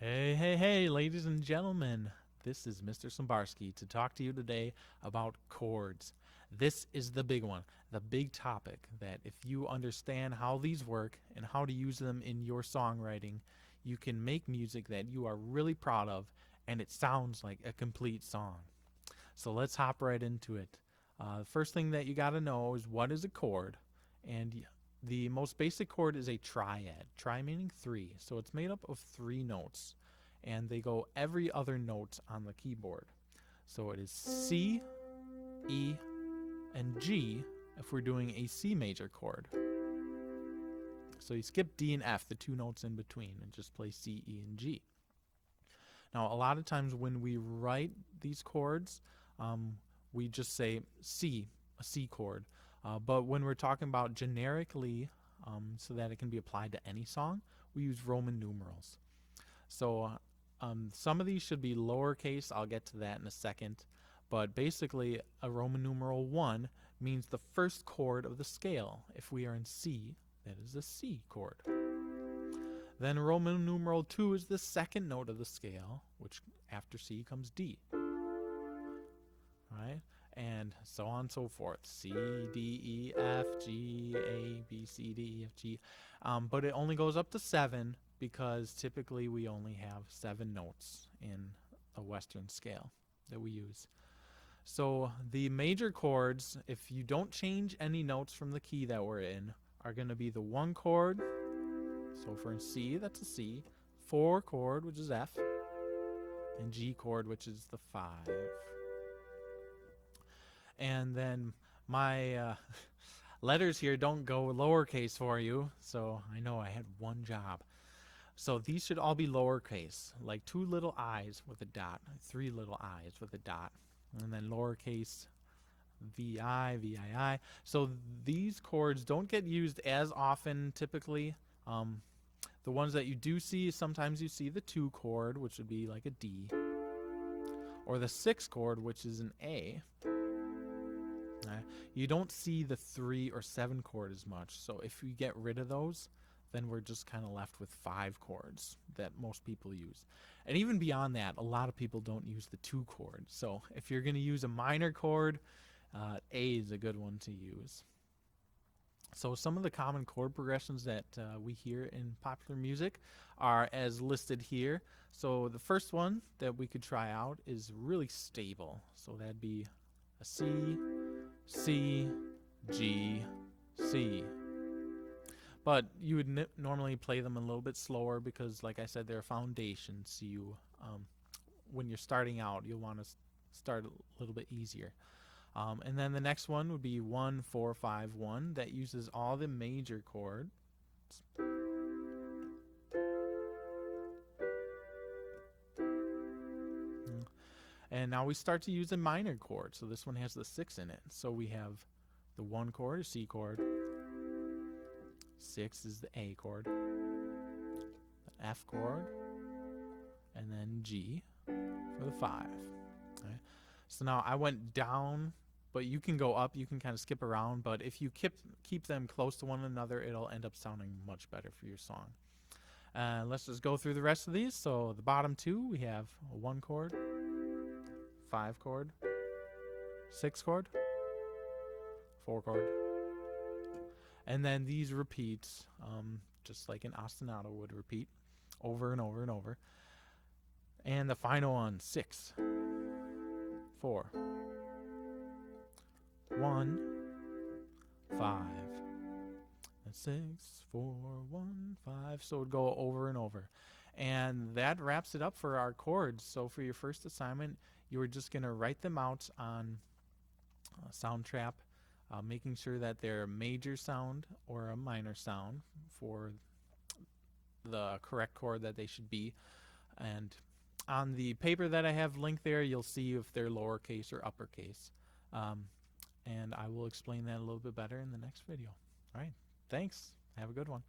Hey, hey, hey, ladies and gentlemen. This is Mr. Sombarski to talk to you today about chords. This is the big one, the big topic that if you understand how these work and how to use them in your songwriting, you can make music that you are really proud of and it sounds like a complete song. So let's hop right into it. The first thing that you got to know is what is a chord, and the most basic chord is a triad. Tri meaning three, so it's made up of three notes, and they go every other note on the keyboard. So it is C, E, and G if we're doing a C major chord. So you skip D and F, the two notes in between, and just play C, E, and G. Now, a lot of times when we write these chords, we just say C, a C chord. But when we're talking about generically, so that it can be applied to any song, we use Roman numerals. So some of these should be lowercase. I'll get to that in a second. But basically, a Roman numeral 1 means the first chord of the scale. If we are in C, that is a C chord. Then Roman numeral 2 is the second note of the scale, which after C comes D. Right? And so on and so forth. C, D, E, F, G, A, B, C, D, E, F, G. But it only goes up to 7 because typically we only have 7 notes in a Western scale that we use. So the major chords, if you don't change any notes from the key that we're in, are going to be the 1 chord. So for C, that's a C. 4 chord, which is F. And G chord, which is the 5. And then my letters here don't go lowercase for you, so I know I had one job. So these should all be lowercase, like 2 little i's with a dot, 3 little i's with a dot, and then lowercase VI, VII. So these chords don't get used as often typically. The ones that you do see, sometimes you see the 2 chord, which would be like a D, or the 6 chord, which is an A. You don't see the 3 or 7 chord as much. So if we get rid of those, then we're just kind of left with 5 chords that most people use. And even beyond that, a lot of people don't use the 2 chord. So if you're going to use a minor chord, A is a good one to use. So some of the common chord progressions that we hear in popular music are as listed here. So the first one that we could try out is really stable. So that'd be a C, C, G, C. But you would normally play them a little bit slower because, like I said, they're foundations. So you, when you're starting out, you'll want to start a little bit easier. And then the next one would be 1, 4, 5, 1. That uses all the major chords. And now we start to use a minor chord. So this one has the 6 in it. So we have the 1 chord, a C chord. 6 is the A chord. The F chord. And then G for the 5. Okay. So now I went down, but you can go up. You can kind of skip around. But if you keep them close to one another, it'll end up sounding much better for your song. Let's just go through the rest of these. So the bottom 2, we have a 1 chord. 5 chord, 6 chord, 4 chord, and then these repeat just like an ostinato would repeat over and over and over. And the final one, 6, 4, 1, 5, and 6, 4, 1, 5. So it would go over and over. And that wraps it up for our chords. So for your first assignment, you were just going to write them out on Soundtrap, making sure that they're a major sound or a minor sound for the correct chord that they should be. And on the paper that I have linked there, you'll see if they're lowercase or uppercase. And I will explain that a little bit better in the next video. All right, thanks. Have a good one.